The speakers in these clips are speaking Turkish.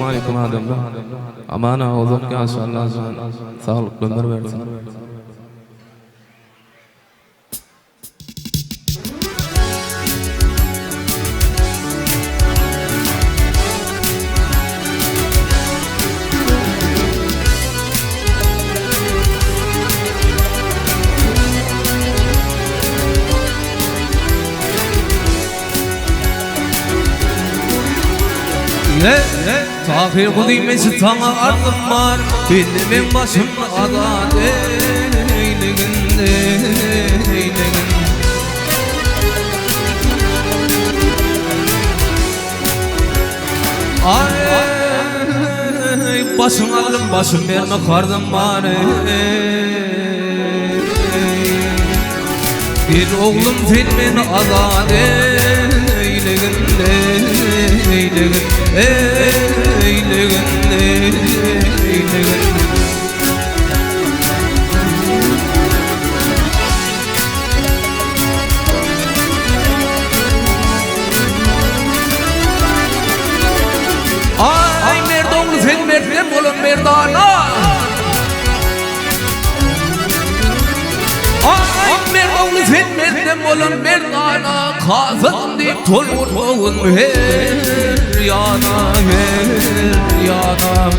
Aleyküm adamda amana uzak yaşa Allah sağlık ömür versin. Tahir kudimesi sana ardım var, benim başım adan eylegin eylegin. Ay başım aldım başım verme kardım var. Bir oğlum filmin adan eylegin eylegin. Eylegin, eylegin. Ay merdon sen merdem olun merdana. Ay merdon sen merdem olun merdana. Kazan deyip tolun her yana her yana.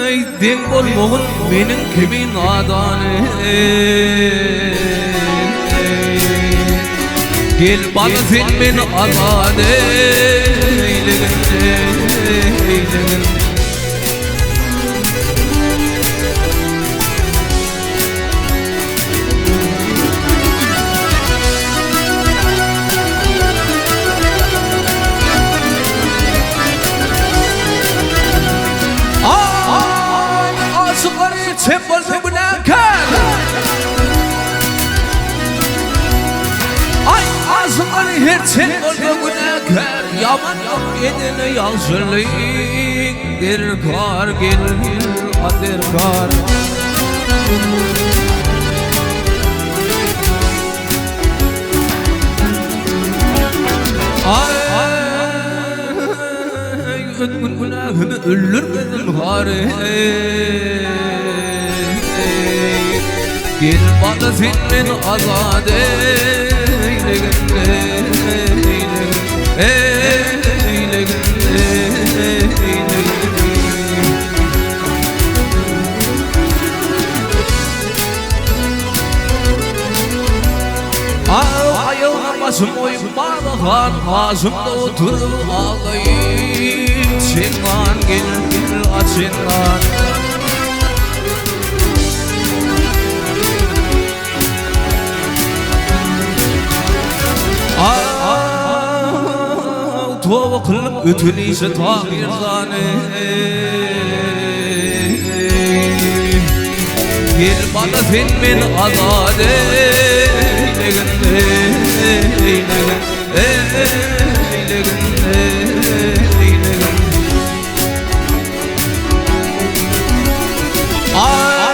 Ay den bolmoğun benim kimin adanı. Gel bana sen beni azad eylegin eylegin. Sembol sebenarkan. Ay asmanı her sembol sebenarkan. Yaman yok edene yazırlayın. Derkar gelir aderkar. Ay ödün günahını öldürmedim bari. Gel bana sen beni azad eylegin eylegin eylegin eylegin. Ayağına başım oyup bağlakan ağzımda oturup ağlayayım. Çingan gel açıngan. Tova kılıp ötüleyse tahir zane. Gel bana sen beni azad eylegin eylegin eylegin eylegin. Ay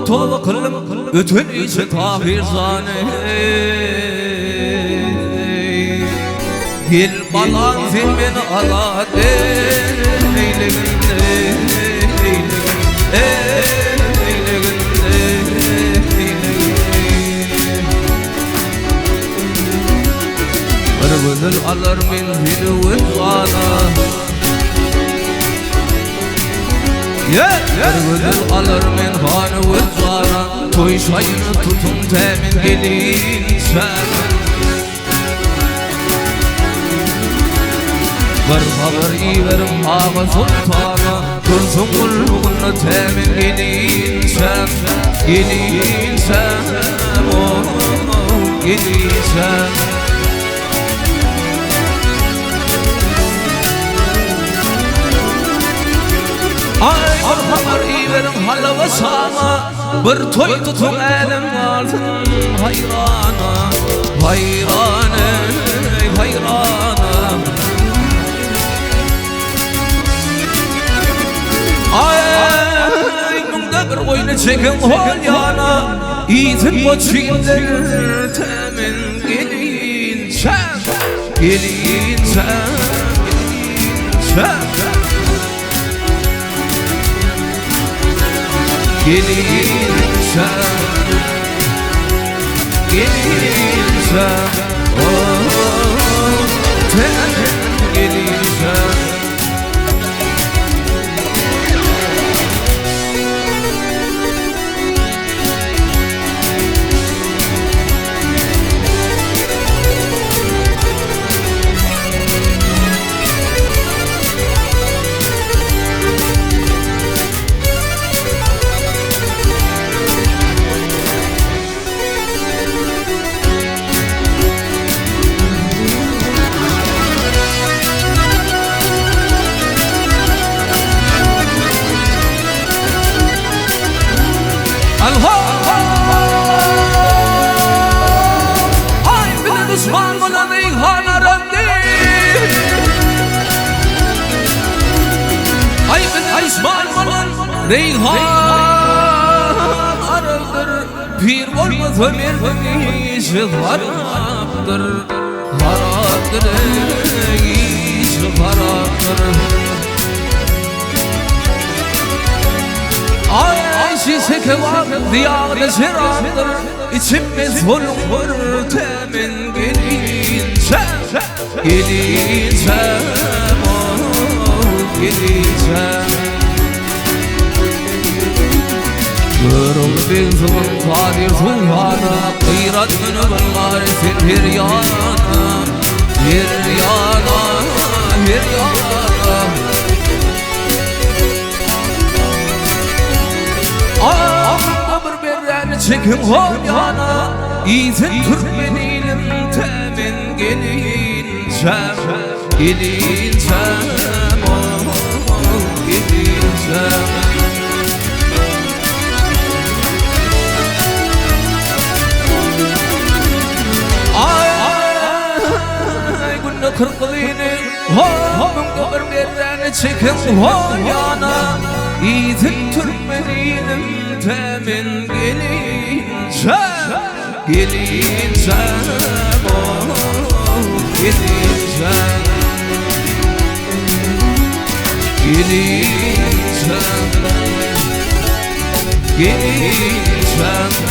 tova kılıp ötüleyse tahir zane. Gel bana sen beni azad eylegin eylegin eylegin eylegin. Bir bülül alır min bir vırzana. Bir bülül alır min hanı vırzana. Toy şayını tutun temin gelin sen. Bir haber iverim ağa sultana. Kızım kulluğunu temin gelin sen. Gelin sen, oh gelin sen. Ay bir haber iverim halava sana. Bir toy tutun elim alsın hayrana. Hayrana, hayrana. Ay mungda bir oyunu çekin hol yana İzin boçindir temin gelin sen Gelin sen Gelin sen Gelin sen Oh temin gelin sen Reyhan arıldır Pir olmasa bir işi haraptır Haraptır işi haraptır Ay şişe kebap diyarda şeraptır İçimde zulüm var temin gelin sen Gelin sen gelin sen Kırıl bin zulüm kadir sulhana Kıyrat günü bunlar sen her yana Her yana, her yana Ağımda bir berren çekim hol yana İzin Türkmenilim temin gelin sen Gelin sen, gelin sen Kırkılıydı Hamımda bir berren çekin hol yana İzin Türkmenilim temin gelin sen Gelin sen Gelin sen Gelin sen Gelin sen